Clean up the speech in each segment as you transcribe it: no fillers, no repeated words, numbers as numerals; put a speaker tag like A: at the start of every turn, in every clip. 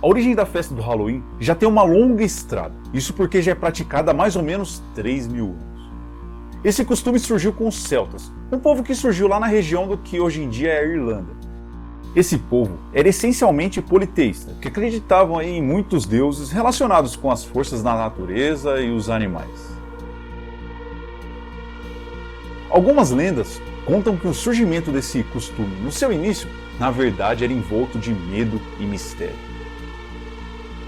A: A origem da festa do Halloween já tem uma longa estrada, isso porque já é praticada há mais ou menos 3.000 anos. Esse costume surgiu com os celtas, um povo que surgiu lá na região do que hoje em dia é a Irlanda. Esse povo era essencialmente politeísta, que acreditavam aí em muitos deuses relacionados com as forças da natureza e os animais. Algumas lendas contam que o surgimento desse costume no seu início, na verdade, era envolto de medo e mistério.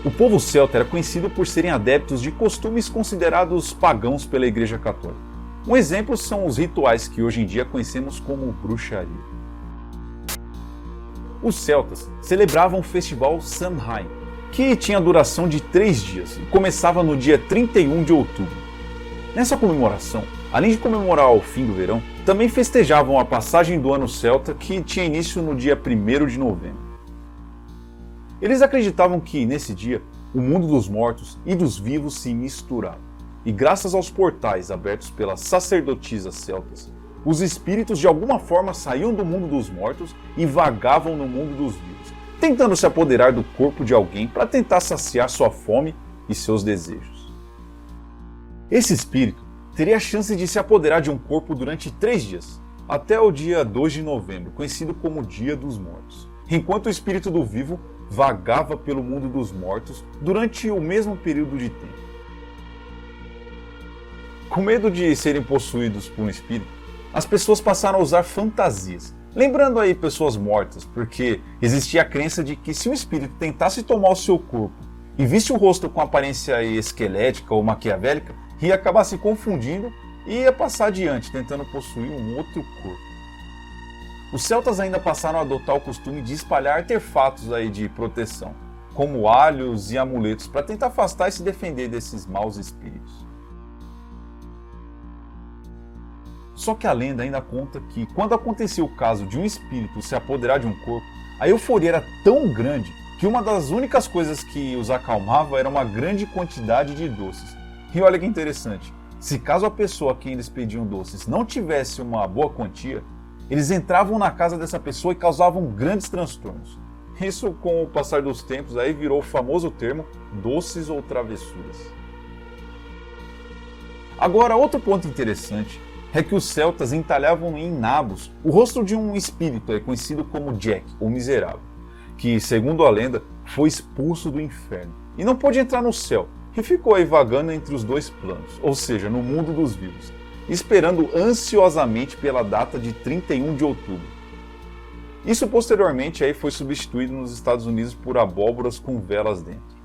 A: O povo celta era conhecido por serem adeptos de costumes considerados pagãos pela Igreja Católica. Um exemplo são os rituais que hoje em dia conhecemos como bruxaria. Os celtas celebravam o festival Samhain, que tinha duração de 3 dias e começava no dia 31 de outubro. Nessa comemoração, além de comemorar o fim do verão, também festejavam a passagem do ano celta, que tinha início no dia 1º de novembro. Eles acreditavam que, nesse dia, o mundo dos mortos e dos vivos se misturavam, e graças aos portais abertos pelas sacerdotisas celtas, os espíritos de alguma forma saíam do mundo dos mortos e vagavam no mundo dos vivos, tentando se apoderar do corpo de alguém para tentar saciar sua fome e seus desejos. Esse espírito teria a chance de se apoderar de um corpo durante 3 dias, até o dia 2 de novembro, conhecido como Dia dos Mortos, enquanto o espírito do vivo vagava pelo mundo dos mortos durante o mesmo período de tempo. Com medo de serem possuídos por um espírito, as pessoas passaram a usar fantasias, lembrando aí pessoas mortas, porque existia a crença de que se um espírito tentasse tomar o seu corpo e visse o rosto com aparência esquelética ou maquiavélica, ia acabar se confundindo e ia passar adiante, tentando possuir um outro corpo. Os celtas ainda passaram a adotar o costume de espalhar artefatos aí de proteção, como alhos e amuletos, para tentar afastar e se defender desses maus espíritos. Só que a lenda ainda conta que, quando acontecia o caso de um espírito se apoderar de um corpo, a euforia era tão grande que uma das únicas coisas que os acalmava era uma grande quantidade de doces. E olha que interessante, se caso a pessoa a quem eles pediam doces não tivesse uma boa quantia, eles entravam na casa dessa pessoa e causavam grandes transtornos. Isso, com o passar dos tempos, aí virou o famoso termo doces ou travessuras. Agora, outro ponto interessante é que os celtas entalhavam em nabos o rosto de um espírito conhecido como Jack, ou Miserável, que, segundo a lenda, foi expulso do inferno e não pôde entrar no céu, e ficou aí vagando entre os dois planos, ou seja, no mundo dos vivos, esperando ansiosamente pela data de 31 de outubro. Isso posteriormente aí foi substituído nos Estados Unidos por abóboras com velas dentro.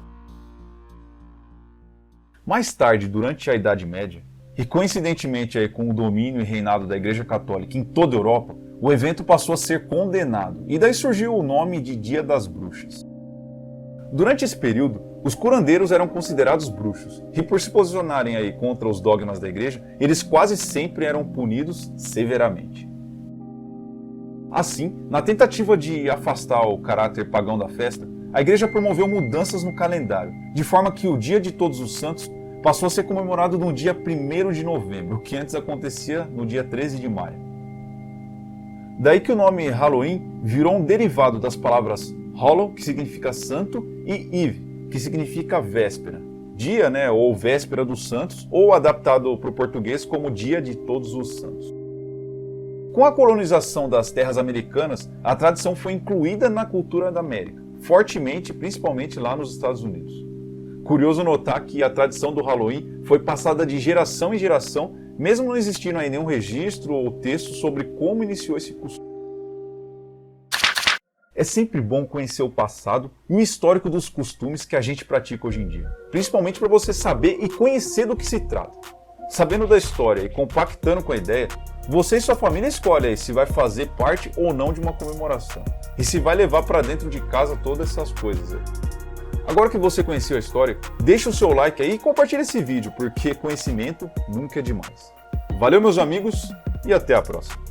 A: Mais tarde, durante a Idade Média, e coincidentemente aí com o domínio e reinado da Igreja Católica em toda a Europa, o evento passou a ser condenado, e daí surgiu o nome de Dia das Bruxas. Durante esse período, os curandeiros eram considerados bruxos, e por se posicionarem aí contra os dogmas da igreja, eles quase sempre eram punidos severamente. Assim, na tentativa de afastar o caráter pagão da festa, a igreja promoveu mudanças no calendário, de forma que o Dia de Todos os Santos passou a ser comemorado no dia 1º de novembro, que antes acontecia no dia 13 de maio. Daí que o nome Halloween virou um derivado das palavras Hallow, que significa santo, e Eve, que significa véspera. Dia, ou véspera dos santos, ou adaptado para o português como Dia de Todos os Santos. Com a colonização das terras americanas, a tradição foi incluída na cultura da América, fortemente, principalmente lá nos Estados Unidos. Curioso notar que a tradição do Halloween foi passada de geração em geração, mesmo não existindo aí nenhum registro ou texto sobre como iniciou esse costume. É sempre bom conhecer o passado e o histórico dos costumes que a gente pratica hoje em dia, principalmente para você saber e conhecer do que se trata. Sabendo da história e compactando com a ideia, você e sua família escolhem aí se vai fazer parte ou não de uma comemoração, e se vai levar para dentro de casa todas essas coisas aí. Agora que você conheceu a história, deixa o seu like aí e compartilha esse vídeo, porque conhecimento nunca é demais. Valeu, meus amigos, e até a próxima!